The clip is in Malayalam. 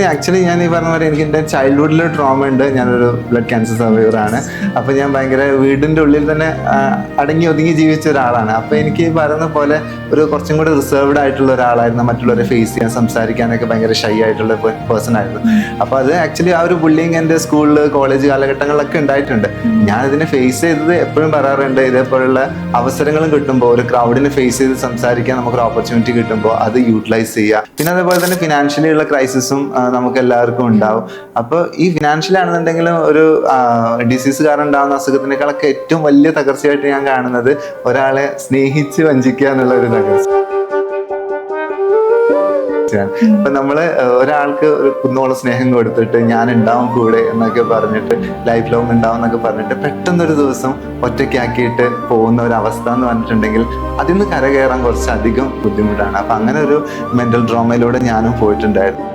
ആക്ച്വലി ഞാൻ ഈ പറഞ്ഞ പോലെ എനിക്ക് എൻ്റെ ചൈൽഡ്ഹുഡിൽ ട്രോമ ഉണ്ട്. ഞാനൊരു ബ്ലഡ് ക്യാൻസർ സർവൈവർ ആണ്. അപ്പോൾ ഞാൻ ഭയങ്കര വീടിൻ്റെ ഉള്ളിൽ തന്നെ അടങ്ങി ഒതുങ്ങി ജീവിച്ച ഒരാളാണ്. അപ്പോൾ എനിക്ക് ഈ പറയുന്ന പോലെ ഒരു കുറച്ചും കൂടി റിസർവ്ഡ് ആയിട്ടുള്ള ഒരാളായിരുന്നു. മറ്റുള്ളവരെ ഫേസ് ചെയ്യാൻ, സംസാരിക്കാനൊക്കെ ഭയങ്കര ഷൈ ആയിട്ടുള്ള പേഴ്സൺ ആയിരുന്നു. അപ്പോൾ അത് ആക്ച്വലി ആ ഒരു ബുള്ളിങ് എൻ്റെ സ്കൂളിൽ, കോളേജ് കാലഘട്ടങ്ങളിലൊക്കെ ഉണ്ടായിട്ടുണ്ട്. ഞാനിതിനെ ഫേസ് ചെയ്തത് എപ്പോഴും പറയാറുണ്ട്, ഇതേപോലുള്ള അവസരങ്ങളും കിട്ടുമ്പോൾ, ഒരു ക്രൗഡിനെ ഫേസ് ചെയ്ത് സംസാരിക്കാൻ നമുക്കൊരു ഓപ്പർച്യൂണിറ്റി കിട്ടുമ്പോൾ അത് യൂട്ടിലൈസ് ചെയ്യുക. പിന്നെ അതേപോലെ തന്നെ ഫിനാൻഷ്യലി ഉള്ള ക്രൈസിസും നമുക്ക് എല്ലാവർക്കും ഉണ്ടാവും. അപ്പോൾ ഈ ഫിനാൻഷ്യലി ആണെന്നുണ്ടെങ്കിലും ഒരു ഡിസീസ് കാരണം ഉണ്ടാകുന്ന അസുഖത്തിനേക്കാളൊക്കെ ഏറ്റവും വലിയ തകർച്ചയായിട്ട് ഞാൻ കാണുന്നത് ഒരാളെ സ്നേഹിച്ച് വഞ്ചിക്കുക എന്നുള്ള ഒരു തകർച്ച. ഇപ്പൊ നമ്മള് ഒരാൾക്ക് ഒരു കുന്നോളം സ്നേഹം കൊടുത്തിട്ട് ഞാൻ ഉണ്ടാവും കൂടെ എന്നൊക്കെ പറഞ്ഞിട്ട്, ലൈഫ് ലോങ് ഉണ്ടാവും എന്നൊക്കെ പറഞ്ഞിട്ട് പെട്ടെന്നൊരു ദിവസം ഒറ്റയ്ക്കാക്കിയിട്ട് പോകുന്ന ഒരു അവസ്ഥ എന്ന് പറഞ്ഞിട്ടുണ്ടെങ്കിൽ അതിൽ നിന്ന് കരകയറാൻ കുറച്ചധികം ബുദ്ധിമുട്ടാണ്. അപ്പൊ അങ്ങനെ ഒരു മെന്റൽ ട്രോമയിലൂടെ ഞാനും പോയിട്ടുണ്ടായിരുന്നു.